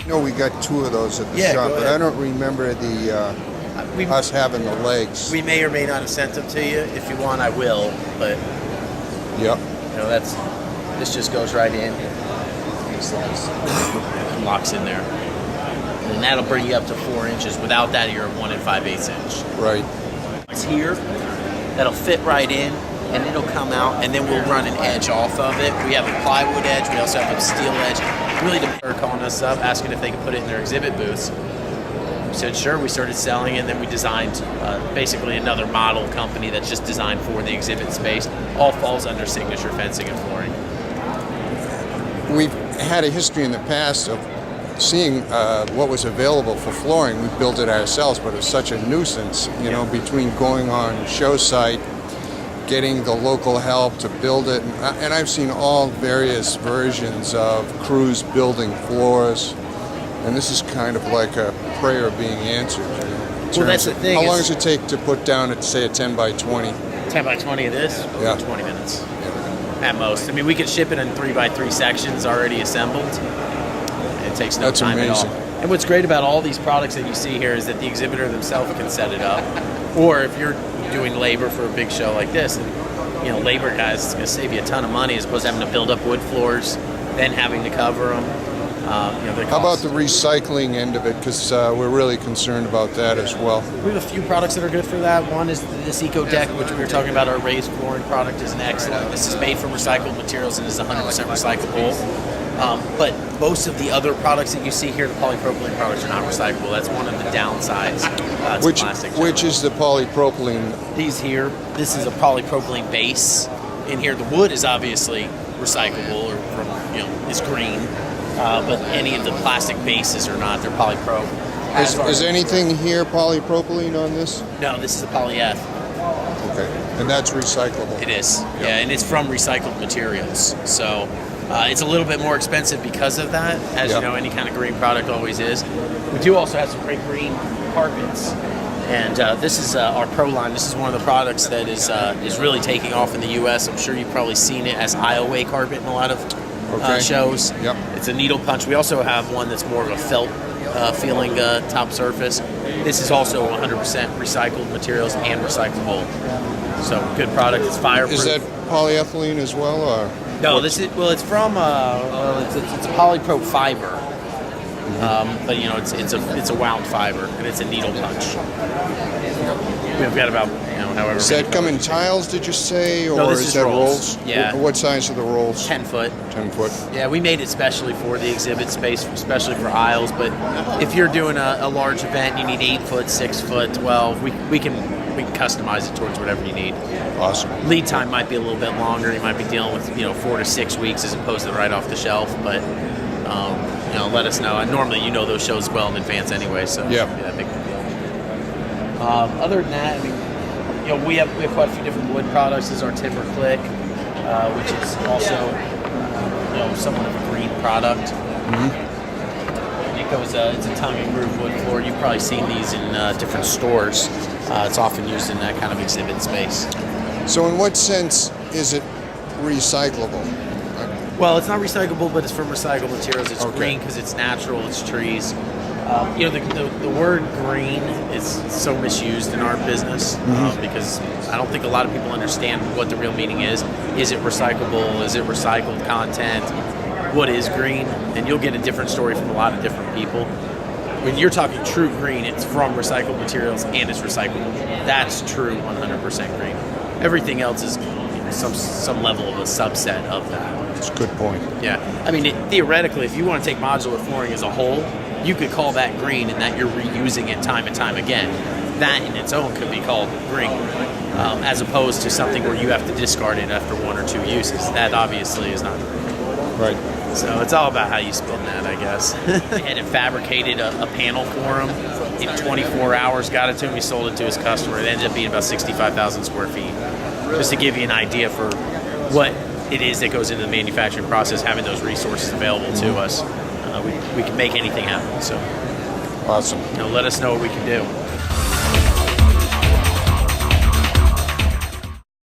know we got 2 of those at the Yeah, shop, go but ahead. I don't remember us having the legs. We may or may not have sent them to you. If you want, I will. But Yep. you know, this just goes right in. Locks in there, and that'll bring you up to 4 inches. Without that, you're at 1 5/8 inch. Right. It's here. That'll fit right in, and it'll come out, and then we'll run an edge off of it. We have a plywood edge. We also have a steel edge. Really, they're calling us up, asking if they could put it in their exhibit booths. We said sure. We started selling it, and then we designed basically another model company that's just designed for the exhibit space. All falls under Signature Fencing and Flooring. We've had a history in the past of seeing what was available for flooring. We built it ourselves, but it was such a nuisance, you know, between going on show site, getting the local help to build it. And I've seen all various versions of crews building floors, and this is kind of like a prayer being answered. You know, Well, that's the thing. How long does it take to put down, say, a 10 by 20? 10 by 20 of this? Yeah. 20 minutes. At most. I mean, we could ship it in 3 by 3 sections already assembled. It takes no time at all. And what's great about all these products that you see here is that the exhibitor themselves can set it up. Or if you're doing labor for a big show like this, and, you know, labor guys, it's going to save you a ton of money as opposed to having to build up wood floors, then having to cover them. You know, how about the recycling end of it? Because we're really concerned about that as well. We have a few products that are good for that. One is this Eco Deck, which we were talking about. Our raised flooring product is an excellent. This is made from recycled materials and is 100% recyclable. But most of the other products that you see here, the polypropylene products, are not recyclable. That's one of the downsides. Which is the polypropylene? These here, this is a polypropylene base. In here, the wood is obviously recyclable, or from, you know, is green. But any of the plastic bases are not. They're polypro. Is anything here polypropylene on this? No, this is a polyeth. Okay, and that's recyclable. It is, yeah, and it's from recycled materials. So it's a little bit more expensive because of that, as you know, any kind of green product always is. We do also have some great green carpets. And this is our Pro line. This is one of the products that is really taking off in the U.S. I'm sure you've probably seen it as aisleway carpet in a lot of shows. Yep. It's a needle punch. We also have one that's more of a felt feeling top surface. This is also 100% recycled materials and recyclable. So good product. It's fireproof. Is that polyethylene as well, or? No, this is it's from it's a polypro fiber. But you know, it's a wound fiber, and it's a needle punch. We've got about, you know, however. Does that come in tiles, did you say, or no, this is that rolls? Yeah. What size are the rolls? 10 foot. 10 foot. Yeah, we made it specially for the exhibit space, especially for aisles. But if you're doing a large event, you need 8 foot, 6 foot, 12. We can customize it towards whatever you need. Awesome. Lead time might be a little bit longer. You might be dealing with 4 to 6 weeks as opposed to right off the shelf, but. Let us know. And normally, those shows well in advance anyway, so it shouldn't be that big of a deal. Other than that, I mean, we have quite a few different wood products. This is our Timber Click, which is also somewhat of a green product. Mm-hmm. It's a tongue and groove wood floor. You've probably seen these in different stores. It's often used in that kind of exhibit space. So, in what sense is it recyclable? Well, it's not recyclable, but it's from recycled materials. It's green because it's natural. It's trees. The word green is so misused in our business because I don't think a lot of people understand what the real meaning is. Is it recyclable? Is it recycled content? What is green? And you'll get a different story from a lot of different people. When you're talking true green, it's from recycled materials and it's recyclable. That's true 100% green. Everything else is some level of a subset of that. That's a good point. Yeah. I mean, theoretically, if you want to take modular flooring as a whole, you could call that green and that you're reusing it time and time again. That in its own could be called green, as opposed to something where you have to discard it after 1 or 2 uses. That obviously is not green. Right. So it's all about how you spin that, I guess. And it fabricated a panel for him in 24 hours, got it to him, he sold it to his customer. It ended up being about 65,000 square feet. Just to give you an idea for what it is that goes into the manufacturing process, having those resources available to us. We can make anything happen. So, awesome. Let us know what we can do.